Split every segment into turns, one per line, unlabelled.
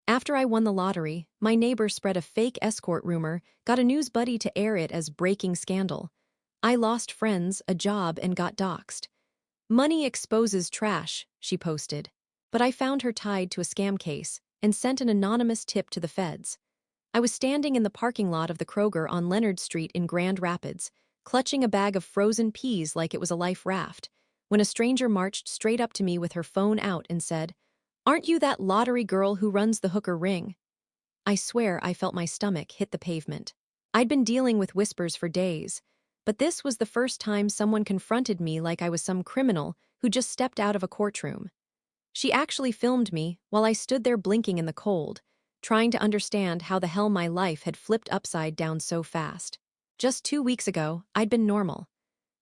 After I won the lottery, my neighbor spread a fake escort rumor, got a news buddy to air it as breaking scandal. I lost friends, a job, and got doxxed. Money exposes trash, she posted. But I found her tied to a scam case and sent an anonymous tip to the feds. I was standing in the parking lot of the Kroger on Leonard Street in Grand Rapids, clutching a bag of frozen peas like it was a life raft, when a stranger marched straight up to me with her phone out and said, "Aren't you that lottery girl who runs the hooker ring?" I swear I felt my stomach hit the pavement. I'd been dealing with whispers for days, but this was the first time someone confronted me like I was some criminal who just stepped out of a courtroom. She actually filmed me while I stood there blinking in the cold, trying to understand how the hell my life had flipped upside down so fast. Just 2 weeks ago, I'd been normal.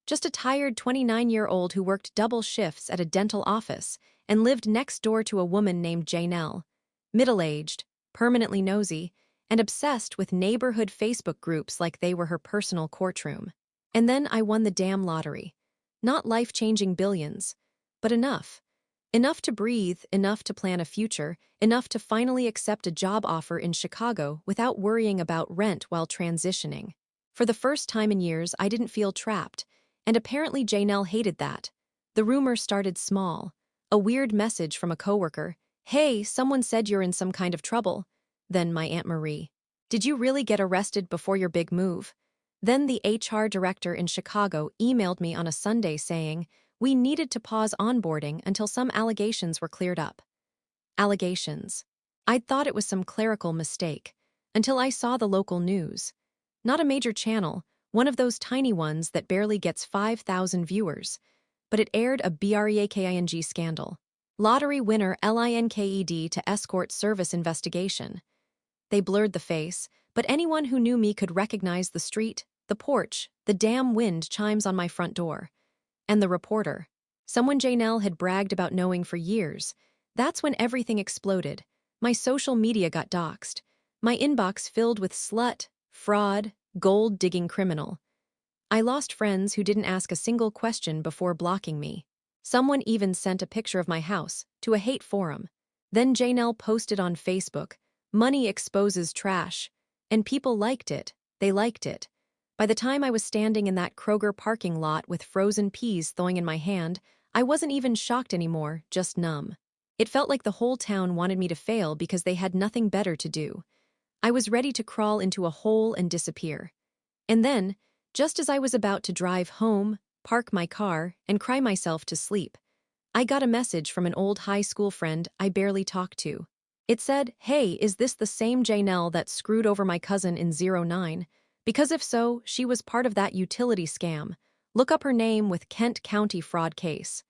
Just a tired 29-year-old who worked double shifts at a dental office and lived next door to a woman named Janelle, middle-aged, permanently nosy, and obsessed with neighborhood Facebook groups like they were her personal courtroom. And then I won the damn lottery. Not life-changing billions, but enough. Enough to breathe, enough to plan a future, enough to finally accept a job offer in Chicago without worrying about rent while transitioning. For the first time in years, I didn't feel trapped, and apparently Janelle hated that. The rumor started small. A weird message from a coworker. "Hey, someone said you're in some kind of trouble." Then my Aunt Marie. "Did you really get arrested before your big move?" Then the HR director in Chicago emailed me on a Sunday saying, we needed to pause onboarding until some allegations were cleared up. Allegations. I'd thought it was some clerical mistake, until I saw the local news. Not a major channel, one of those tiny ones that barely gets 5,000 viewers, but it aired a BREAKING scandal. Lottery winner LINKED to Escort service investigation. They blurred the face, but anyone who knew me could recognize the street, the porch, the damn wind chimes on my front door. And the reporter. Someone Janelle had bragged about knowing for years. That's when everything exploded. My social media got doxxed. My inbox filled with slut, fraud, gold-digging criminal. I lost friends who didn't ask a single question before blocking me. Someone even sent a picture of my house to a hate forum. Then Janelle posted on Facebook, "Money exposes trash." And people liked it. They liked it. By the time I was standing in that Kroger parking lot with frozen peas thawing in my hand, I wasn't even shocked anymore, just numb. It felt like the whole town wanted me to fail because they had nothing better to do. I was ready to crawl into a hole and disappear. And then, just as I was about to drive home, park my car, and cry myself to sleep, I got a message from an old high school friend I barely talked to. It said, "Hey, is this the same Janelle that screwed over my cousin in '09? Because if so, she was part of that utility scam. Look up her name with Kent County fraud case.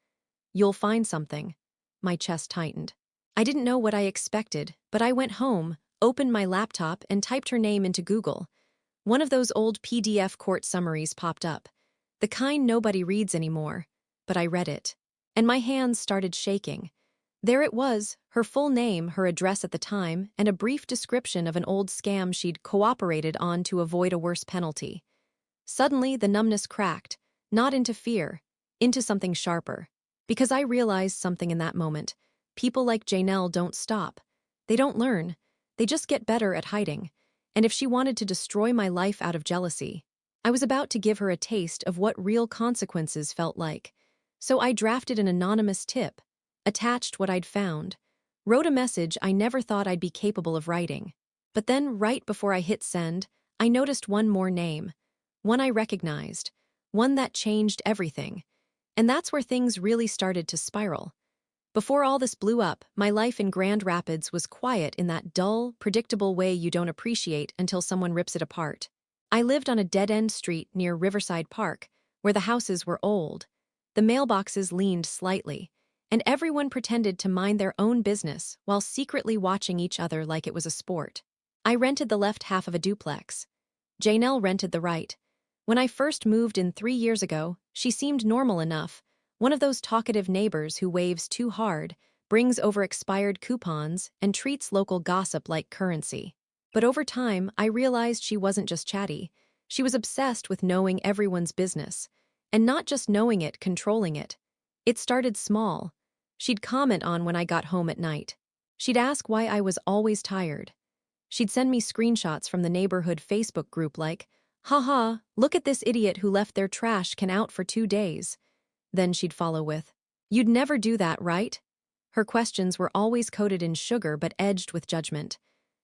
You'll find something." My chest tightened. I didn't know what I expected, but I went home, opened my laptop, and typed her name into Google. One of those old PDF court summaries popped up. The kind nobody reads anymore. But I read it. And my hands started shaking. There it was, her full name, her address at the time, and a brief description of an old scam she'd cooperated on to avoid a worse penalty. Suddenly, the numbness cracked, not into fear, into something sharper. Because I realized something in that moment. People like Janelle don't stop. They don't learn. They just get better at hiding. And if she wanted to destroy my life out of jealousy, I was about to give her a taste of what real consequences felt like. So I drafted an anonymous tip, attached what I'd found, wrote a message I never thought I'd be capable of writing. But then, right before I hit send, I noticed one more name. One I recognized. One that changed everything. And that's where things really started to spiral. Before all this blew up, my life in Grand Rapids was quiet in that dull, predictable way you don't appreciate until someone rips it apart. I lived on a dead-end street near Riverside Park, where the houses were old. The mailboxes leaned slightly, and everyone pretended to mind their own business while secretly watching each other like it was a sport. I rented the left half of a duplex. Janelle rented the right. When I first moved in 3 years ago, she seemed normal enough, one of those talkative neighbors who waves too hard, brings over expired coupons, and treats local gossip like currency. But over time, I realized she wasn't just chatty. She was obsessed with knowing everyone's business. And not just knowing it, controlling it. It started small. She'd comment on when I got home at night. She'd ask why I was always tired. She'd send me screenshots from the neighborhood Facebook group like, haha, look at this idiot who left their trash can out for 2 days. Then she'd follow with, you'd never do that, right? Her questions were always coated in sugar but edged with judgment.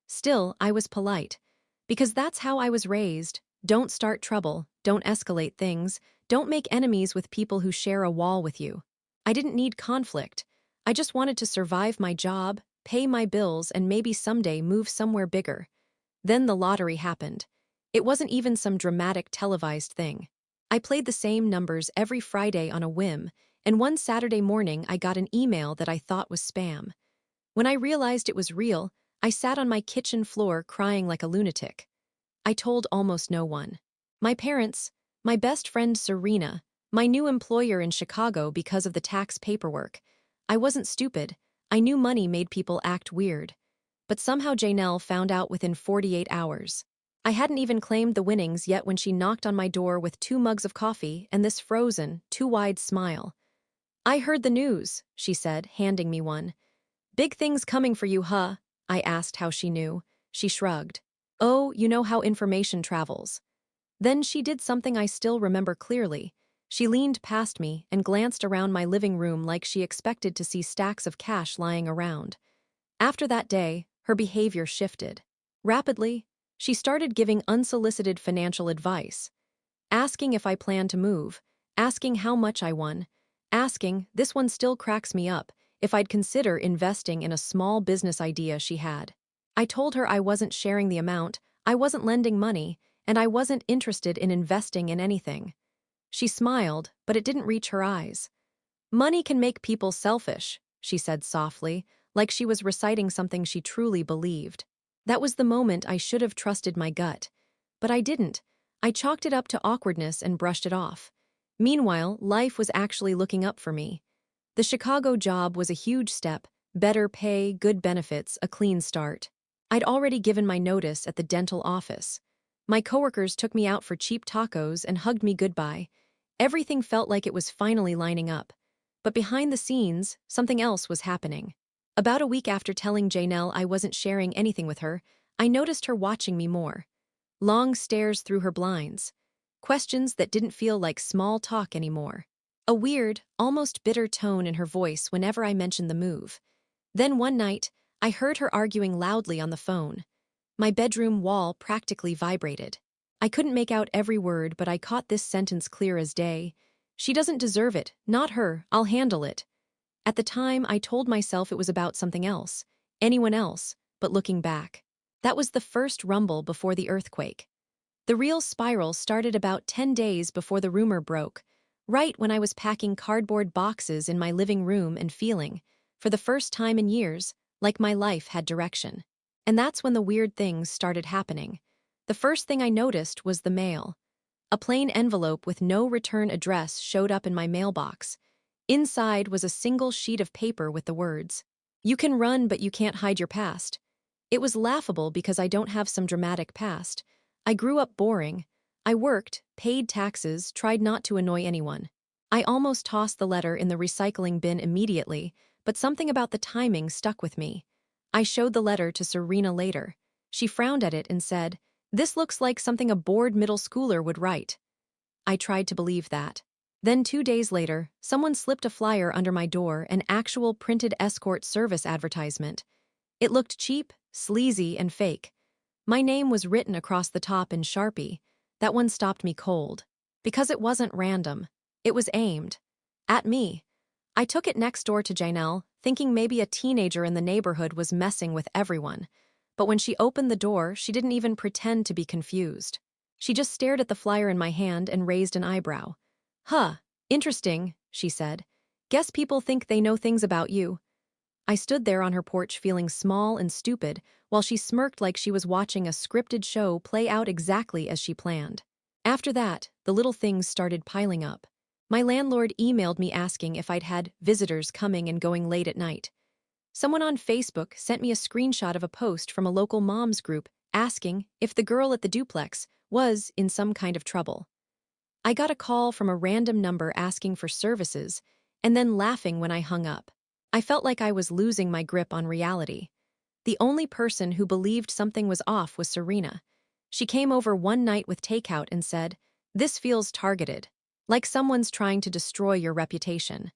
Still, I was polite. Because that's how I was raised. Don't start trouble, don't escalate things, don't make enemies with people who share a wall with you. I didn't need conflict. I just wanted to survive my job, pay my bills, and maybe someday move somewhere bigger. Then the lottery happened. It wasn't even some dramatic televised thing. I played the same numbers every Friday on a whim, and one Saturday morning I got an email that I thought was spam. When I realized it was real, I sat on my kitchen floor crying like a lunatic. I told almost no one. My parents, my best friend Serena, my new employer in Chicago because of the tax paperwork. I wasn't stupid. I knew money made people act weird. But somehow Janelle found out within 48 hours. I hadn't even claimed the winnings yet when she knocked on my door with 2 mugs of coffee and this frozen, too wide smile. I heard the news, she said, handing me one. Big things coming for you, huh? I asked how she knew. She shrugged. Oh, you know how information travels. Then she did something I still remember clearly. She leaned past me and glanced around my living room like she expected to see stacks of cash lying around. After that day, her behavior shifted. Rapidly, she started giving unsolicited financial advice. Asking if I planned to move, asking how much I won, asking, this one still cracks me up, if I'd consider investing in a small business idea she had. I told her I wasn't sharing the amount, I wasn't lending money, and I wasn't interested in investing in anything. She smiled, but it didn't reach her eyes. Money can make people selfish, she said softly, like she was reciting something she truly believed. That was the moment I should have trusted my gut. But I didn't. I chalked it up to awkwardness and brushed it off. Meanwhile, life was actually looking up for me. The Chicago job was a huge step, better pay, good benefits, a clean start. I'd already given my notice at the dental office. My coworkers took me out for cheap tacos and hugged me goodbye. Everything felt like it was finally lining up. But behind the scenes, something else was happening. About a week after telling Janelle I wasn't sharing anything with her, I noticed her watching me more. Long stares through her blinds. Questions that didn't feel like small talk anymore. A weird, almost bitter tone in her voice whenever I mentioned the move. Then one night, I heard her arguing loudly on the phone. My bedroom wall practically vibrated. I couldn't make out every word, but I caught this sentence clear as day. She doesn't deserve it, not her, I'll handle it. At the time, I told myself it was about something else, anyone else, but looking back. That was the first rumble before the earthquake. The real spiral started about 10 days before the rumor broke, right when I was packing cardboard boxes in my living room and feeling, for the first time in years, like my life had direction. And that's when the weird things started happening. The first thing I noticed was the mail. A plain envelope with no return address showed up in my mailbox. Inside was a single sheet of paper with the words, "You can run, but you can't hide your past." It was laughable because I don't have some dramatic past. I grew up boring. I worked, paid taxes, tried not to annoy anyone. I almost tossed the letter in the recycling bin immediately, but something about the timing stuck with me. I showed the letter to Serena later. She frowned at it and said, "This looks like something a bored middle schooler would write." I tried to believe that. Then 2 days later, someone slipped a flyer under my door, an actual printed Escort service advertisement. It looked cheap, sleazy, and fake. My name was written across the top in Sharpie. That one stopped me cold. Because it wasn't random. It was aimed. At me. I took it next door to Janelle, thinking maybe a teenager in the neighborhood was messing with everyone. But when she opened the door, she didn't even pretend to be confused. She just stared at the flyer in my hand and raised an eyebrow. "Huh, interesting," she said. "Guess people think they know things about you." I stood there on her porch feeling small and stupid while she smirked like she was watching a scripted show play out exactly as she planned. After that, the little things started piling up. My landlord emailed me asking if I'd had visitors coming and going late at night. Someone on Facebook sent me a screenshot of a post from a local moms group asking if the girl at the duplex was in some kind of trouble. I got a call from a random number asking for services, and then laughing when I hung up. I felt like I was losing my grip on reality. The only person who believed something was off was Serena. She came over one night with takeout and said, "This feels targeted, like someone's trying to destroy your reputation."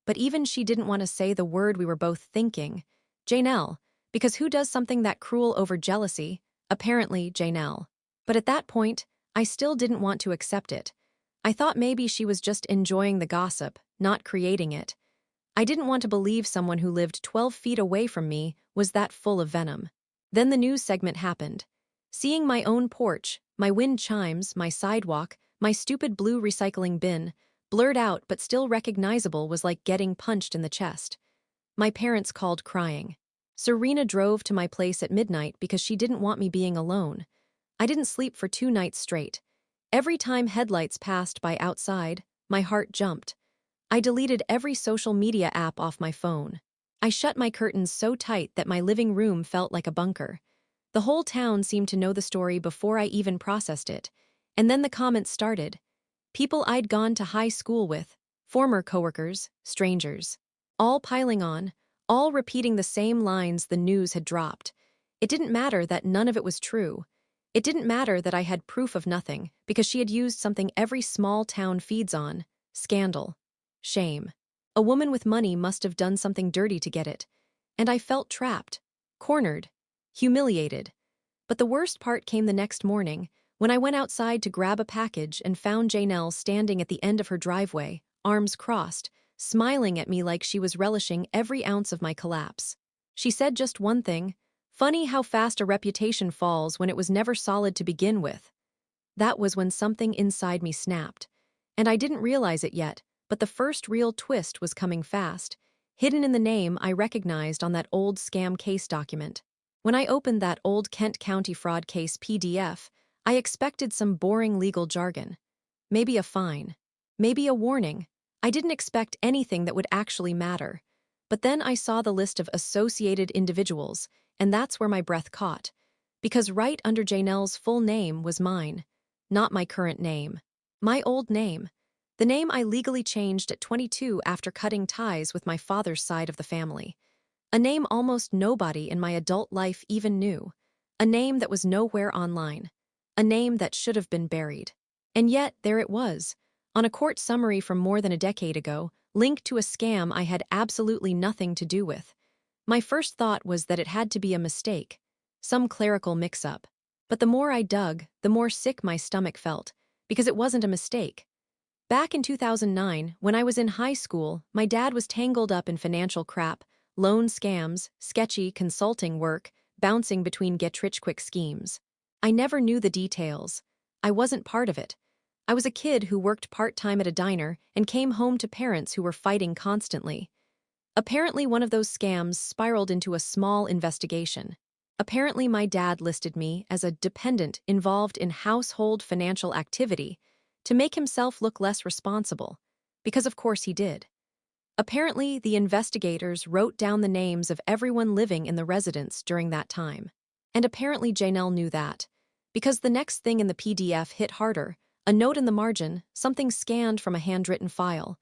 But even she didn't want to say the word we were both thinking, Janelle, because who does something that cruel over jealousy? Apparently, Janelle. But at that point, I still didn't want to accept it. I thought maybe she was just enjoying the gossip, not creating it. I didn't want to believe someone who lived 12 feet away from me was that full of venom. Then the news segment happened. Seeing my own porch, my wind chimes, my sidewalk, my stupid blue recycling bin, blurred out but still recognizable was like getting punched in the chest. My parents called crying. Serena drove to my place at midnight because she didn't want me being alone. I didn't sleep for 2 nights straight. Every time headlights passed by outside, my heart jumped. I deleted every social media app off my phone. I shut my curtains so tight that my living room felt like a bunker. The whole town seemed to know the story before I even processed it. And then the comments started. People I'd gone to high school with, former coworkers, strangers. All piling on, all repeating the same lines the news had dropped. It didn't matter that none of it was true. It didn't matter that I had proof of nothing, because she had used something every small town feeds on: scandal. Shame. A woman with money must have done something dirty to get it. And I felt trapped, cornered, humiliated. But the worst part came the next morning, when I went outside to grab a package and found Janelle standing at the end of her driveway, arms crossed, smiling at me like she was relishing every ounce of my collapse. She said just one thing: "Funny how fast a reputation falls when it was never solid to begin with." That was when something inside me snapped. And I didn't realize it yet, but the first real twist was coming fast, hidden in the name I recognized on that old scam case document. When I opened that old Kent County fraud case PDF, I expected some boring legal jargon. Maybe a fine. Maybe a warning. I didn't expect anything that would actually matter. But then I saw the list of associated individuals, and that's where my breath caught. Because right under Janelle's full name was mine. Not my current name. My old name. The name I legally changed at 22 after cutting ties with my father's side of the family. A name almost nobody in my adult life even knew. A name that was nowhere online. A name that should have been buried. And yet, there it was, on a court summary from more than a decade ago, linked to a scam I had absolutely nothing to do with. My first thought was that it had to be a mistake, some clerical mix-up. But the more I dug, the more sick my stomach felt, because it wasn't a mistake. Back in 2009, when I was in high school, my dad was tangled up in financial crap, loan scams, sketchy consulting work, bouncing between get-rich-quick schemes. I never knew the details. I wasn't part of it. I was a kid who worked part-time at a diner and came home to parents who were fighting constantly. Apparently, one of those scams spiraled into a small investigation. Apparently, my dad listed me as a dependent involved in household financial activity to make himself look less responsible, because of course he did. Apparently, the investigators wrote down the names of everyone living in the residence during that time. And apparently Janelle knew that, because the next thing in the PDF hit harder: a note in the margin, something scanned from a handwritten file.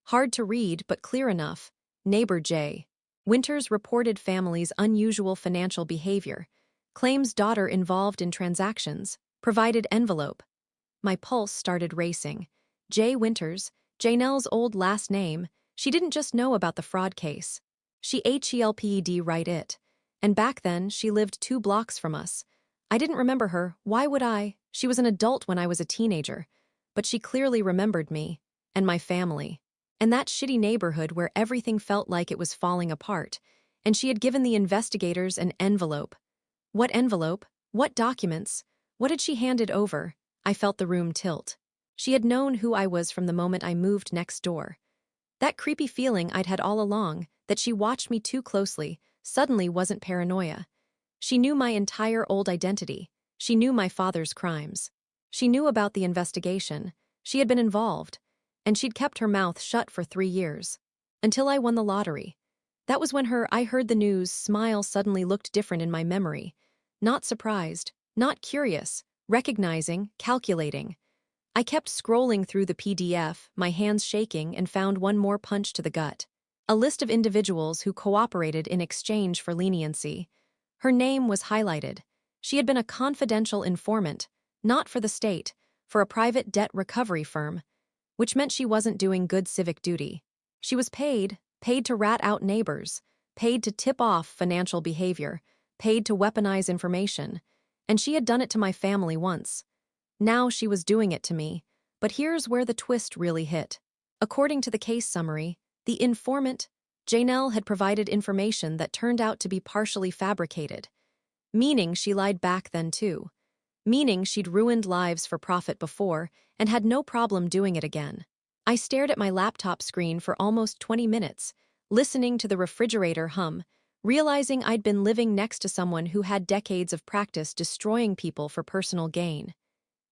Hard to read, but clear enough. Neighbor J. Winters reported family's unusual financial behavior. Claims daughter involved in transactions. Provided envelope. My pulse started racing. J. Winters, Janelle's old last name. She didn't just know about the fraud case. She HELPED right it. And back then, she lived 2 blocks from us. I didn't remember her. Why would I? She was an adult when I was a teenager. But she clearly remembered me. And my family. And that shitty neighborhood where everything felt like it was falling apart. And she had given the investigators an envelope. What envelope? What documents? What had she handed over? I felt the room tilt. She had known who I was from the moment I moved next door. That creepy feeling I'd had all along, that she watched me too closely, suddenly wasn't paranoia. She knew my entire old identity. She knew my father's crimes. She knew about the investigation. She had been involved. And she'd kept her mouth shut for 3 years. Until I won the lottery. That was when her "I heard the news" smile suddenly looked different in my memory. Not surprised, not curious, recognizing, calculating. I kept scrolling through the PDF, my hands shaking, and found one more punch to the gut. a list of individuals who cooperated in exchange for leniency. Her name was highlighted. She had been a confidential informant, not for the state, for a private debt recovery firm, which meant she wasn't doing good civic duty. She was paid to rat out neighbors, paid to tip off financial behavior, paid to weaponize information, and she had done it to my family once. Now she was doing it to me, but here's where the twist really hit. According to the case summary, the informant, Janelle, had provided information that turned out to be partially fabricated, meaning she lied back then too, meaning she'd ruined lives for profit before and had no problem doing it again. I stared at my laptop screen for almost 20 minutes, listening to the refrigerator hum, realizing I'd been living next to someone who had decades of practice destroying people for personal gain.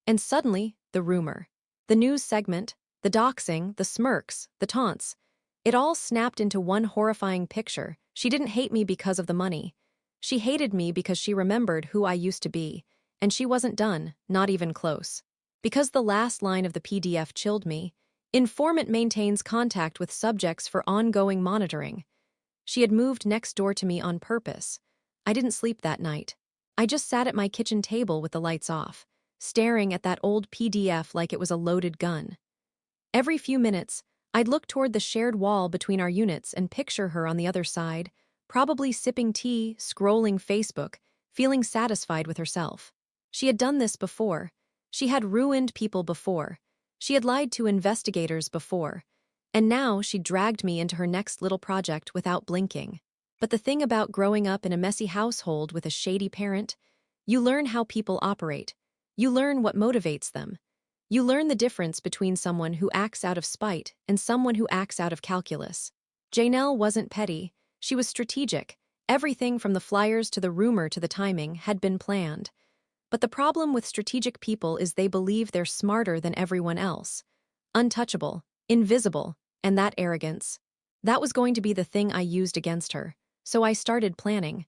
And suddenly, the rumor. The news segment, the doxing, the smirks, the taunts. It all snapped into one horrifying picture. She didn't hate me because of the money. She hated me because she remembered who I used to be, and she wasn't done, not even close. Because the last line of the PDF chilled me, informant maintains contact with subjects for ongoing monitoring. She had moved next door to me on purpose. I didn't sleep that night. I just sat at my kitchen table with the lights off, staring at that old PDF like it was a loaded gun. Every few minutes, I'd look toward the shared wall between our units and picture her on the other side, probably sipping tea, scrolling Facebook, feeling satisfied with herself. She had done this before. She had ruined people before. She had lied to investigators before. And now she dragged me into her next little project without blinking. But the thing about growing up in a messy household with a shady parent, you learn how people operate. You learn what motivates them. You learn the difference between someone who acts out of spite and someone who acts out of calculus. Janelle wasn't petty. She was strategic. Everything from the flyers to the rumor to the timing had been planned. But the problem with strategic people is they believe they're smarter than everyone else. Untouchable, invisible, and that arrogance. That was going to be the thing I used against her. So I started planning.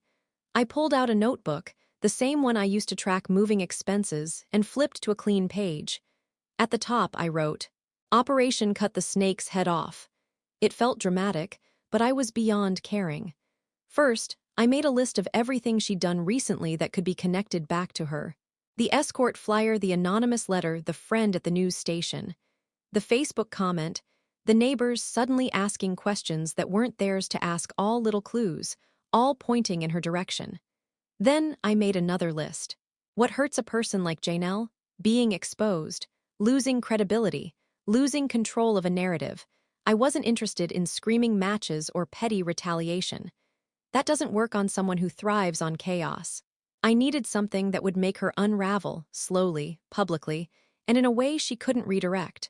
I pulled out a notebook, the same one I used to track moving expenses, and flipped to a clean page. At the top, I wrote, "Operation Cut the Snake's Head Off." It felt dramatic, but I was beyond caring. First, I made a list of everything she'd done recently that could be connected back to her. The Escort flyer, the anonymous letter, the friend at the news station. The Facebook comment, the neighbors suddenly asking questions that weren't theirs to ask, all little clues, all pointing in her direction. Then I made another list. What hurts a person like Janelle? Being exposed, losing credibility, losing control of a narrative. I wasn't interested in screaming matches or petty retaliation. That doesn't work on someone who thrives on chaos. I needed something that would make her unravel, slowly, publicly, and in a way she couldn't redirect.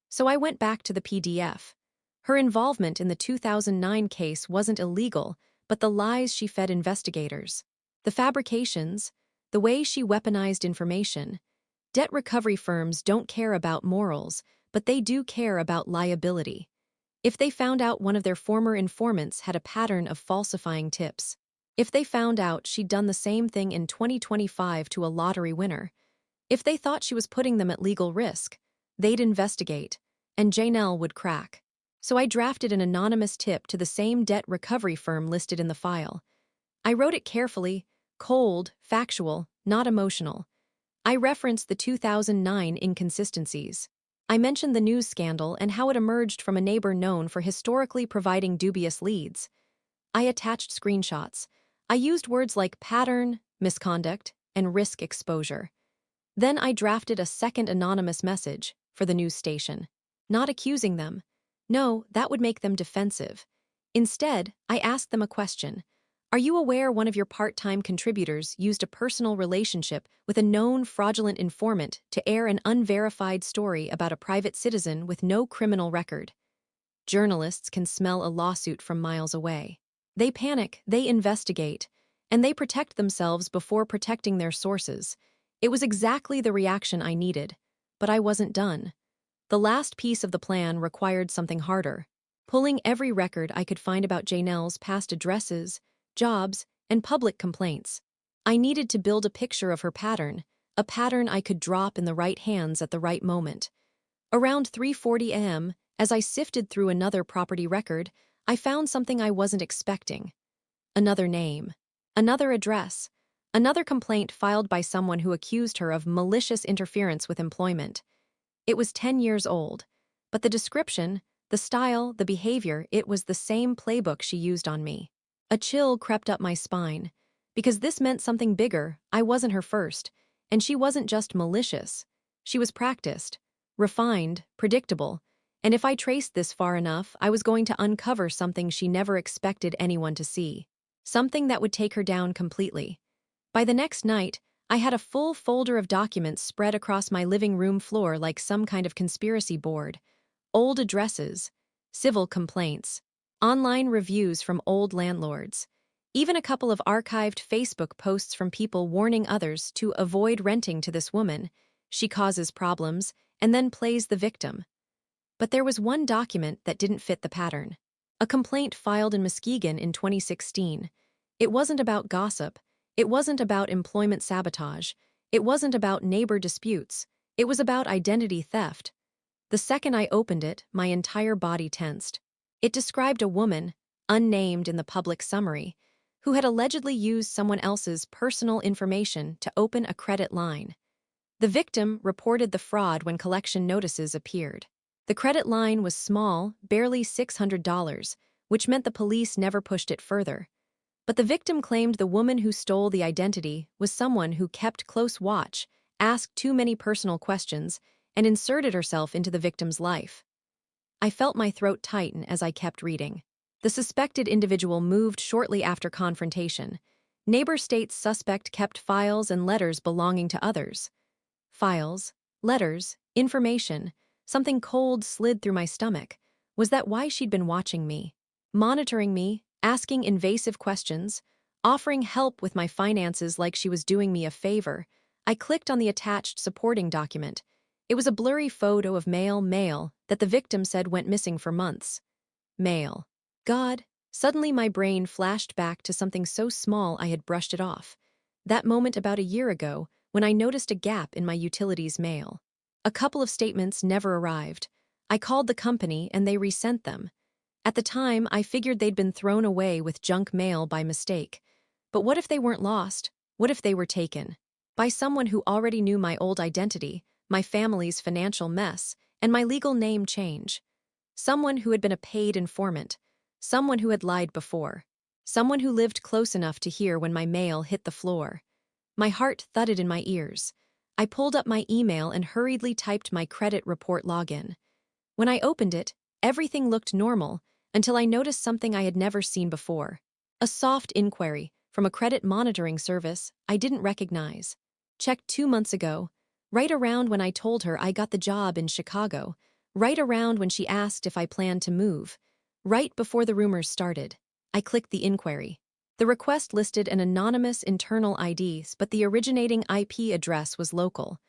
So I went back to the PDF. Her involvement in the 2009 case wasn't illegal, but the lies she fed investigators. The fabrications, the way she weaponized information. Debt recovery firms don't care about morals, but they do care about liability. If they found out one of their former informants had a pattern of falsifying tips, if they found out she'd done the same thing in 2025 to a lottery winner, if they thought she was putting them at legal risk, they'd investigate, and Janelle would crack. So I drafted an anonymous tip to the same debt recovery firm listed in the file. I wrote it carefully, cold, factual, not emotional. I referenced the 2009 inconsistencies. I mentioned the news scandal and how it emerged from a neighbor known for historically providing dubious leads. I attached screenshots. I used words like pattern, misconduct, and risk exposure. Then I drafted a second anonymous message for the news station. Not accusing them. No, that would make them defensive. Instead, I asked them a question. Are you aware one of your part-time contributors used a personal relationship with a known fraudulent informant to air an unverified story about a private citizen with no criminal record? Journalists can smell a lawsuit from miles away. They panic, they investigate, and they protect themselves before protecting their sources. It was exactly the reaction I needed, but I wasn't done. The last piece of the plan required something harder. Pulling every record I could find about Janelle's past addresses, jobs, and public complaints. I needed to build a picture of her pattern, a pattern I could drop in the right hands at the right moment. Around 3:40 a.m., as I sifted through another property record, I found something I wasn't expecting. Another name. Another address. Another complaint filed by someone who accused her of malicious interference with employment. It was 10 years old, but the description, the style, the behavior, it was the same playbook she used on me. A chill crept up my spine, because this meant something bigger. I wasn't her first, and she wasn't just malicious. She was practiced, refined, predictable, and if I traced this far enough, I was going to uncover something she never expected anyone to see. Something that would take her down completely. By the next night, I had a full folder of documents spread across my living room floor like some kind of conspiracy board. Old addresses, civil complaints, online reviews from old landlords, even a couple of archived Facebook posts from people warning others to avoid renting to this woman. She causes problems and then plays the victim. But there was one document that didn't fit the pattern. A complaint filed in Muskegon in 2016. It wasn't about gossip. It wasn't about employment sabotage. It wasn't about neighbor disputes. It was about identity theft. The second I opened it, my entire body tensed. It described a woman, unnamed in the public summary, who had allegedly used someone else's personal information to open a credit line. The victim reported the fraud when collection notices appeared. The credit line was small, barely $600, which meant the police never pushed it further. But the victim claimed the woman who stole the identity was someone who kept close watch, asked too many personal questions, and inserted herself into the victim's life. I felt my throat tighten as I kept reading. The suspected individual moved shortly after confrontation. Neighbor states suspect kept files and letters belonging to others. Files, letters, information. Something cold slid through my stomach. Was that why she'd been watching me? Monitoring me, asking invasive questions, offering help with my finances like she was doing me a favor. I clicked on the attached supporting document. It was a blurry photo of male that the victim said went missing for months. Male. God, suddenly my brain flashed back to something so small I had brushed it off. That moment about a year ago when I noticed a gap in my utilities mail. A couple of statements never arrived. I called the company and they resent them. At the time, I figured they'd been thrown away with junk mail by mistake. But what if they weren't lost? What if they were taken? By someone who already knew my old identity, my family's financial mess, and my legal name change. Someone who had been a paid informant. Someone who had lied before. Someone who lived close enough to hear when my mail hit the floor. My heart thudded in my ears. I pulled up my email and hurriedly typed my credit report login. When I opened it, everything looked normal until I noticed something I had never seen before. A soft inquiry from a credit monitoring service I didn't recognize. Checked 2 months ago, right around when I told her I got the job in Chicago, right around when she asked if I planned to move, right before the rumors started. I clicked the inquiry. The request listed an anonymous internal ID, but the originating IP address was local.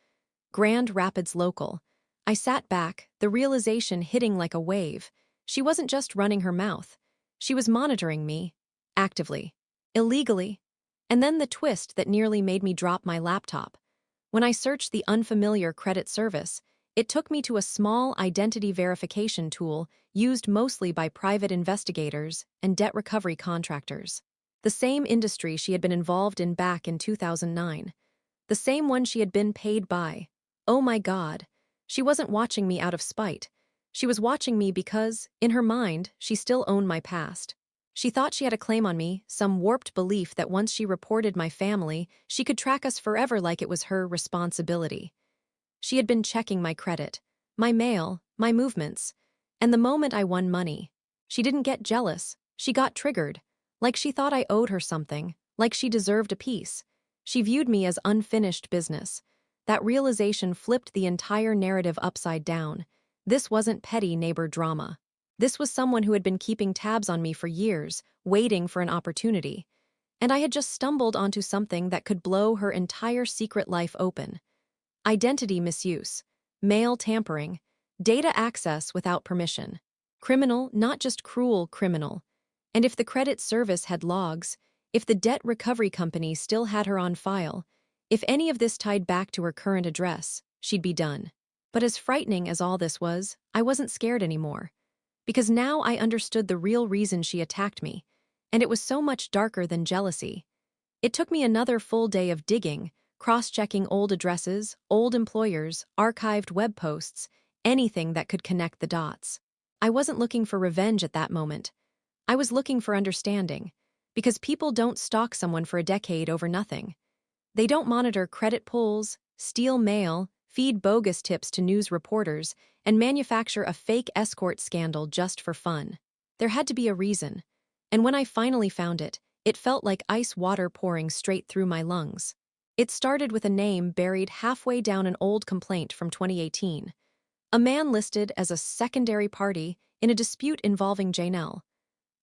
Grand Rapids local. I sat back, the realization hitting like a wave. She wasn't just running her mouth. She was monitoring me. Actively. Illegally. And then the twist that nearly made me drop my laptop. When I searched the unfamiliar credit service, it took me to a small identity verification tool used mostly by private investigators and debt recovery contractors. The same industry she had been involved in back in 2009. The same one she had been paid by. Oh my God. She wasn't watching me out of spite. She was watching me because, in her mind, she still owned my past. She thought she had a claim on me, some warped belief that once she reported my family, she could track us forever like it was her responsibility. She had been checking my credit, my mail, my movements. And the moment I won money, she didn't get jealous. She got triggered. Like she thought I owed her something, like she deserved a piece. She viewed me as unfinished business. That realization flipped the entire narrative upside down. This wasn't petty neighbor drama. This was someone who had been keeping tabs on me for years, waiting for an opportunity. And I had just stumbled onto something that could blow her entire secret life open. Identity misuse, mail tampering, data access without permission. Criminal, not just cruel criminal. And if the credit service had logs, if the debt recovery company still had her on file, if any of this tied back to her current address, she'd be done. But as frightening as all this was, I wasn't scared anymore. because now I understood the real reason she attacked me, and it was so much darker than jealousy. It took me another full day of digging, cross-checking old addresses, old employers, archived web posts, anything that could connect the dots. I wasn't looking for revenge at that moment. I was looking for understanding, because people don't stalk someone for a decade over nothing. They don't monitor credit pulls, steal mail, feed bogus tips to news reporters, and manufacture a fake escort scandal just for fun. There had to be a reason, and when I finally found it, it felt like ice water pouring straight through my lungs. It started with a name buried halfway down an old complaint from 2018. A man listed as a secondary party in a dispute involving Janelle.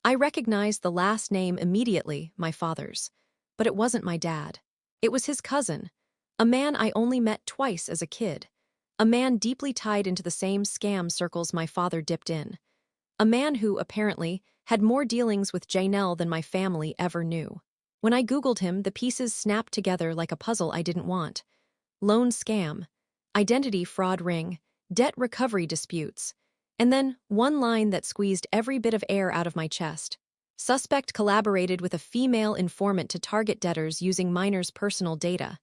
I recognized the last name immediately, my father's. But it wasn't my dad. It was his cousin, a man I only met twice as a kid. A man deeply tied into the same scam circles my father dipped in. A man who, apparently, had more dealings with Janelle than my family ever knew. When I Googled him, the pieces snapped together like a puzzle I didn't want. Loan scam, identity fraud ring, debt recovery disputes, and then one line that squeezed every bit of air out of my chest. Suspect collaborated with a female informant to target debtors using minors' personal data.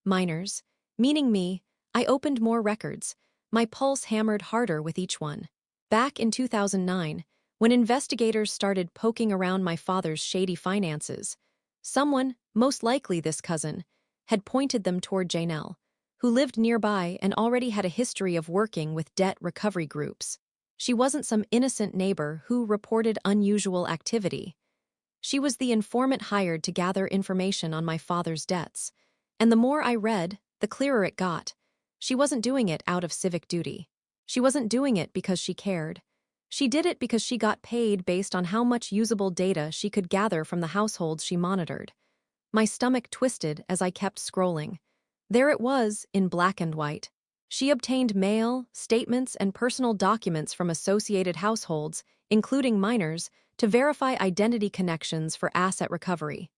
Minors, meaning me, I opened more records. My pulse hammered harder with each one. Back in 2009, when investigators started poking around my father's shady finances, someone, most likely this cousin, had pointed them toward Janelle, who lived nearby and already had a history of working with debt recovery groups. She wasn't some innocent neighbor who reported unusual activity. She was the informant hired to gather information on my father's debts. And the more I read, the clearer it got. She wasn't doing it out of civic duty. She wasn't doing it because she cared. She did it because she got paid based on how much usable data she could gather from the households she monitored. My stomach twisted as I kept scrolling. There it was, in black and white. She obtained mail, statements, and personal documents from associated households, including minors, to verify identity connections for asset recovery.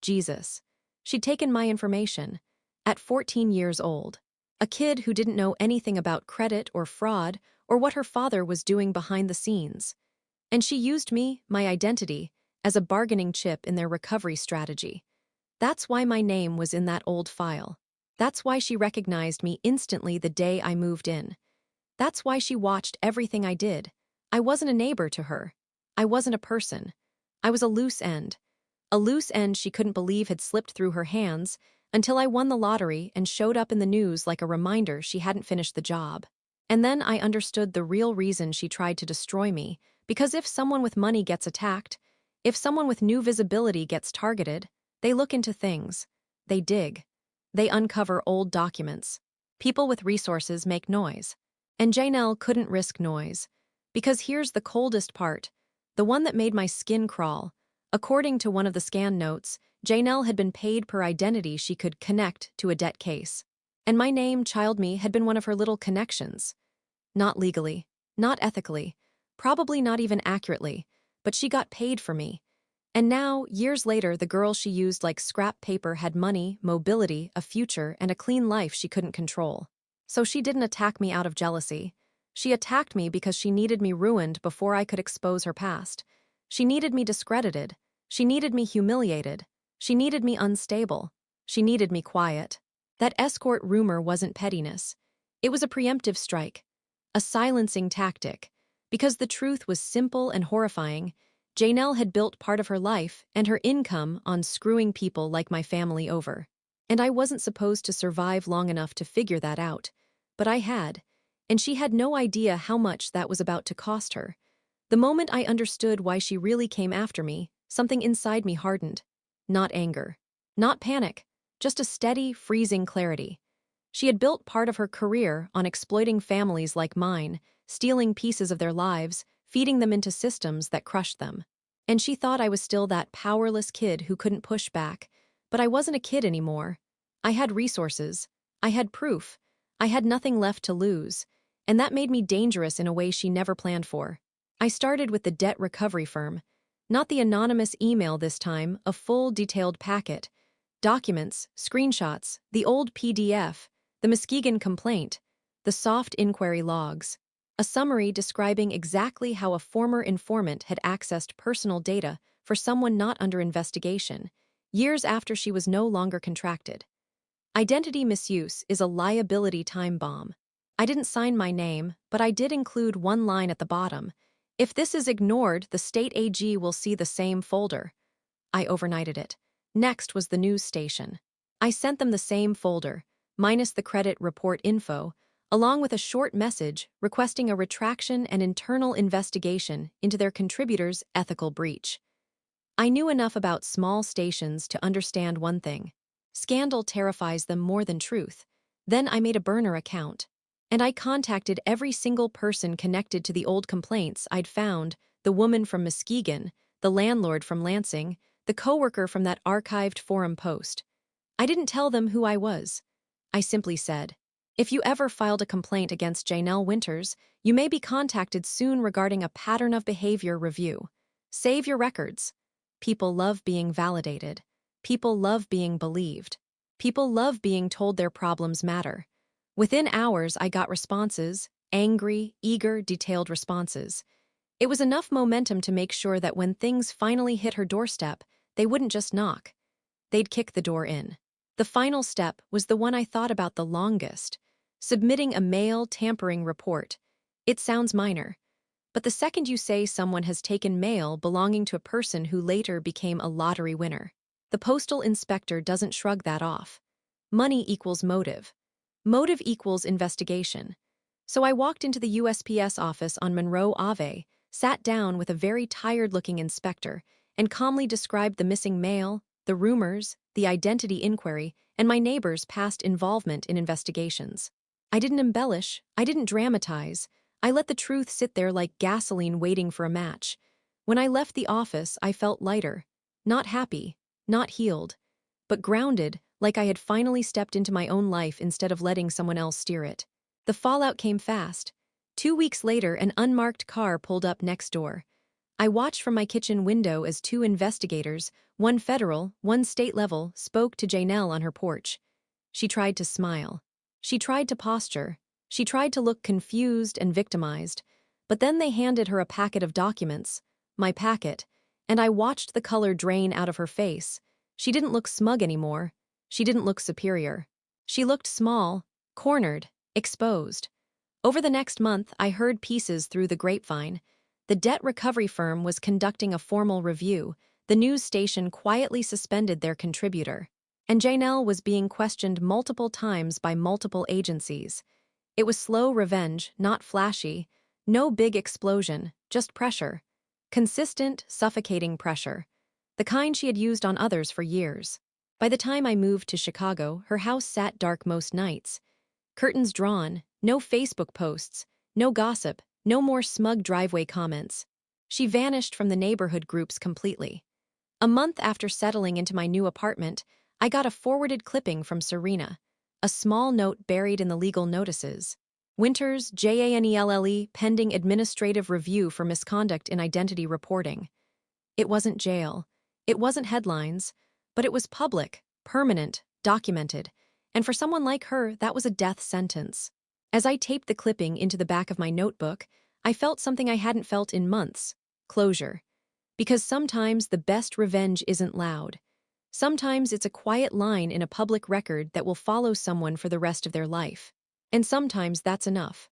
Jesus. She'd taken my information, at 14 years old. A kid who didn't know anything about credit or fraud or what her father was doing behind the scenes. And she used me, my identity, as a bargaining chip in their recovery strategy. That's why my name was in that old file. That's why she recognized me instantly the day I moved in. That's why she watched everything I did. I wasn't a neighbor to her. I wasn't a person. I was a loose end. A loose end she couldn't believe had slipped through her hands until I won the lottery and showed up in the news like a reminder she hadn't finished the job. And then I understood the real reason she tried to destroy me, because if someone with money gets attacked, if someone with new visibility gets targeted, they look into things. They dig. They uncover old documents. People with resources make noise. And Janelle couldn't risk noise. Because here's the coldest part, the one that made my skin crawl. According to one of the scan notes, Janelle had been paid per identity she could connect to a debt case. And my name, Child Me, had been one of her little connections. Not legally, not ethically, probably not even accurately, but she got paid for me. And now, years later, the girl she used like scrap paper had money, mobility, a future, and a clean life she couldn't control. So she didn't attack me out of jealousy. She attacked me because she needed me ruined before I could expose her past. She needed me discredited. She needed me humiliated. She needed me unstable. She needed me quiet. That escort rumor wasn't pettiness. It was a preemptive strike. A silencing tactic. Because the truth was simple and horrifying. Janelle had built part of her life and her income on screwing people like my family over. And I wasn't supposed to survive long enough to figure that out. But I had. And she had no idea how much that was about to cost her. The moment I understood why she really came after me, something inside me hardened. Not anger. Not panic. Just a steady, freezing clarity. She had built part of her career on exploiting families like mine, stealing pieces of their lives, feeding them into systems that crushed them. And she thought I was still that powerless kid who couldn't push back. But I wasn't a kid anymore. I had resources. I had proof. I had nothing left to lose. And that made me dangerous in a way she never planned for. I started with the debt recovery firm. Not the anonymous email this time, a full detailed packet. Documents, screenshots, the old PDF, the Muskegon complaint, the soft inquiry logs. A summary describing exactly how a former informant had accessed personal data for someone not under investigation, years after she was no longer contracted. Identity misuse is a liability time bomb. I didn't sign my name, but I did include one line at the bottom. If this is ignored, the state AG will see the same folder. I overnighted it. Next was the news station. I sent them the same folder, minus the credit report info, along with a short message requesting a retraction and internal investigation into their contributor's ethical breach. I knew enough about small stations to understand one thing. Scandal terrifies them more than truth. Then I made a burner account. And I contacted every single person connected to the old complaints I'd found, the woman from Muskegon, the landlord from Lansing, the coworker from that archived forum post. I didn't tell them who I was. I simply said, if you ever filed a complaint against Janelle Winters, you may be contacted soon regarding a pattern of behavior review. Save your records. People love being validated. People love being believed. People love being told their problems matter. Within hours, I got responses, angry, eager, detailed responses. It was enough momentum to make sure that when things finally hit her doorstep, they wouldn't just knock. They'd kick the door in. The final step was the one I thought about the longest: submitting a mail tampering report. It sounds minor, but the second you say someone has taken mail belonging to a person who later became a lottery winner, the postal inspector doesn't shrug that off. Money equals motive. Motive equals investigation. So I walked into the USPS office on Monroe Ave, sat down with a very tired-looking inspector, and calmly described the missing mail, the rumors, the identity inquiry, and my neighbor's past involvement in investigations. I didn't embellish, I didn't dramatize. I let the truth sit there like gasoline waiting for a match. When I left the office, I felt lighter. Not happy, not healed, but grounded, like I had finally stepped into my own life instead of letting someone else steer it. The fallout came fast. 2 weeks later, an unmarked car pulled up next door. I watched from my kitchen window as 2 investigators, one federal, one state level, spoke to Janelle on her porch. She tried to smile. She tried to posture. She tried to look confused and victimized. But then they handed her a packet of documents, my packet, and I watched the color drain out of her face. She didn't look smug anymore. She didn't look superior. She looked small, cornered, exposed. Over the next month, I heard pieces through the grapevine. The debt recovery firm was conducting a formal review. The news station quietly suspended their contributor. And Janelle was being questioned multiple times by multiple agencies. It was slow revenge, not flashy. No big explosion, just pressure. Consistent, suffocating pressure. The kind she had used on others for years. By the time I moved to Chicago, her house sat dark most nights. Curtains drawn, no Facebook posts, no gossip, no more smug driveway comments. She vanished from the neighborhood groups completely. A month after settling into my new apartment, I got a forwarded clipping from Serena, a small note buried in the legal notices. Winters, JANELLE, pending administrative review for misconduct in identity reporting. It wasn't jail. It wasn't headlines, but it was public, permanent, documented, and for someone like her, that was a death sentence. As I taped the clipping into the back of my notebook, I felt something I hadn't felt in months: closure. Because sometimes the best revenge isn't loud. Sometimes it's a quiet line in a public record that will follow someone for the rest of their life. And sometimes that's enough.